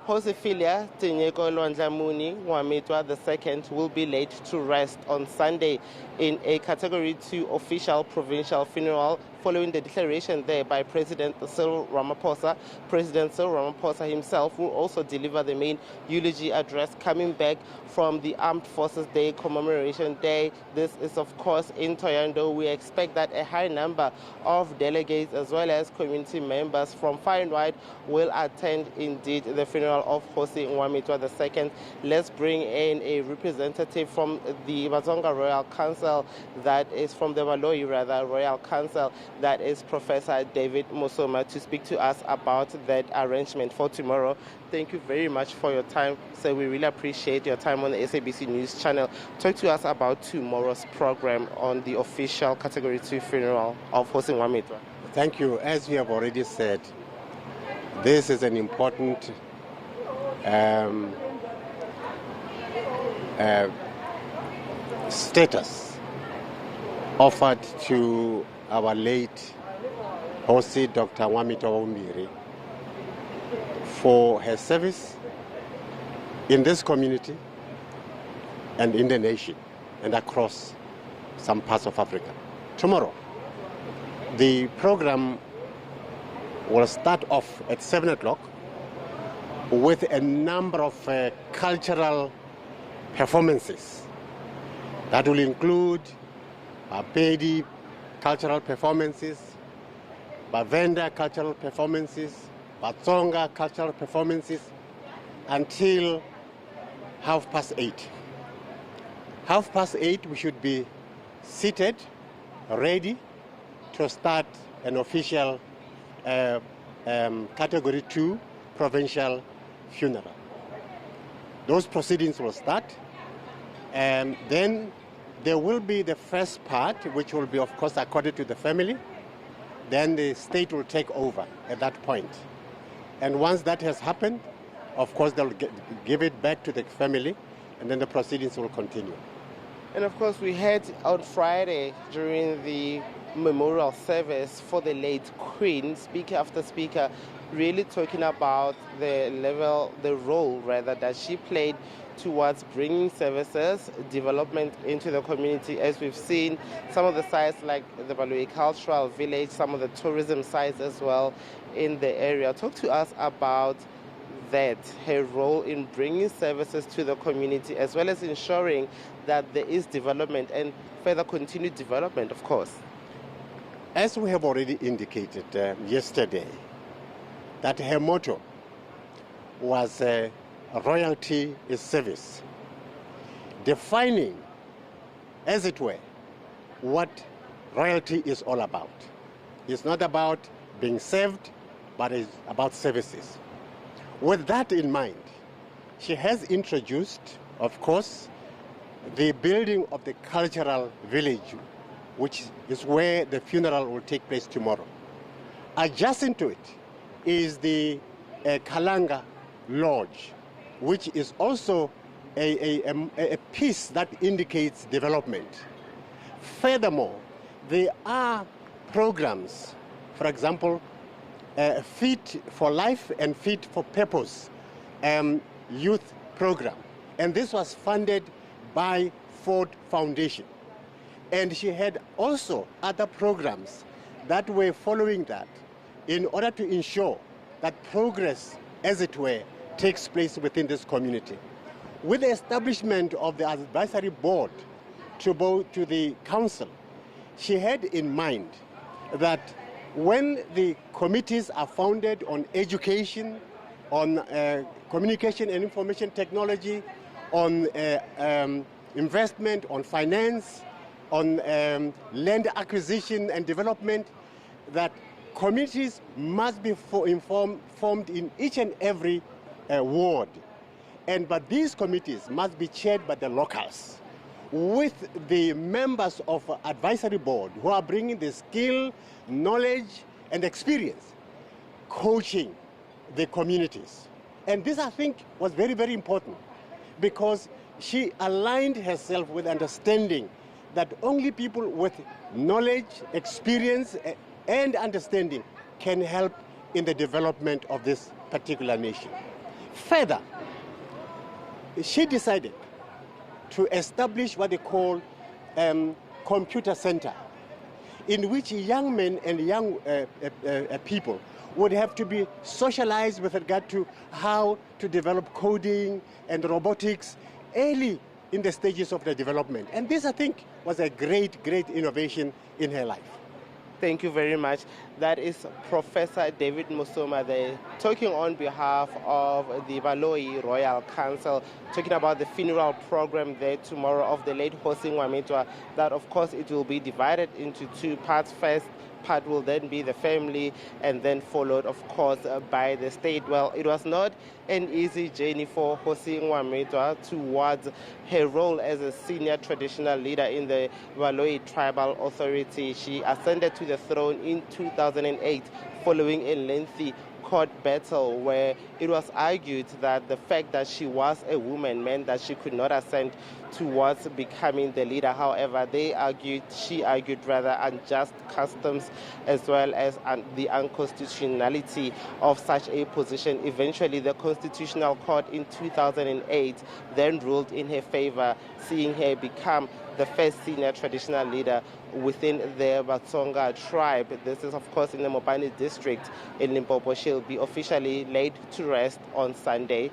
Hosi Phylia N'wamitwa II will be laid to rest on Sunday in a Category 2 official provincial funeral following the declaration there by President Cyril Ramaphosa. President Cyril Ramaphosa himself will also deliver the main eulogy address coming back from the Armed Forces Day Commemoration Day. This is, of course, in Thohoyandou. We expect that a high number of delegates as well as community members from far and wide will attend indeed the funeral of Hosi N'wamitwa II. Let's bring in a representative from the Vatsonga Royal Council, that is from the Valoyi Royal Council, that is Professor David Musoma, to speak to us about that arrangement for tomorrow. Thank you very much for your time, sir. We really appreciate your time on the SABC News channel. Talk to us about tomorrow's program on the official Category 2 funeral of Hosi N'wamitwa. Thank you. As we have already said, this is an important status offered to our late Hosi Dr. N'wamitwa for her service in this community and in the nation and across some parts of Africa. Tomorrow, the program will start off at 7 o'clock with a number of cultural performances that will include Pedi cultural performances, Bavenda cultural performances, Vatsonga cultural performances, until 8:30. 8:30 we should be seated, ready to start an official Category 2 provincial funeral. Those proceedings will start, and then there will be the first part, which will be, of course, accorded to the family. Then the state will take over at that point. And once that has happened, of course, they'll give it back to the family, and then the proceedings will continue. And of course, we had on Friday during the memorial service for the late Queen, speaker after speaker, really talking about the role that she played towards bringing services, development into the community, as we've seen some of the sites like the Valoyi Cultural Village, some of the tourism sites as well in the area. Talk to us about that, her role in bringing services to the community, as well as ensuring that there is development and further continued development, of course. As we have already indicated yesterday, that her motto was royalty is service, defining, as it were, what royalty is all about. It's not about being served, but it's about services. With that in mind, she has introduced, of course, the building of the cultural village, which is where the funeral will take place tomorrow. Adjacent to it is the Kalanga Lodge, which is also a piece that indicates development. Furthermore, there are programs, for example, Fit for Life and Fit for Purpose youth program. And this was funded by Ford Foundation. And she had also other programs that were following that in order to ensure that progress, as it were, takes place within this community. With the establishment of the advisory board to the council, she had in mind that when the committees are founded on education, on communication and information technology, on investment, on finance, on land acquisition and development, that committees must be formed in each and every ward. But these committees must be chaired by the locals, with the members of advisory board who are bringing the skill, knowledge, and experience, coaching the communities. And this, I think, was very, very important, because she aligned herself with understanding that only people with knowledge, experience, and understanding can help in the development of this particular nation. Further, she decided to establish what they call computer center, in which young men and young people would have to be socialized with regard to how to develop coding and robotics early in the stages of the development. And this, I think, was a great, great innovation in her life. Thank you very much. That is Professor David Musoma there, talking on behalf of the Valoyi Royal Council, talking about the funeral program there tomorrow of the late Hosi N'wamitwa. That, of course, it will be divided into two parts. First part will then be the family, and then followed, of course, by the state. Well, it was not an easy journey for Hosi N'wamitwa towards her role as a senior traditional leader in the Valoyi Tribal Authority. She ascended to the throne in 2008 following a lengthy court battle where it was argued that the fact that she was a woman meant that she could not ascend towards becoming the leader. However, she argued rather unjust customs as well as the unconstitutionality of such a position. Eventually, the Constitutional Court in 2008 then ruled in her favor, seeing her become the first senior traditional leader within the Vatsonga tribe. This is, of course, in the Mopani district in Limpopo. She'll be officially laid to rest on Sunday.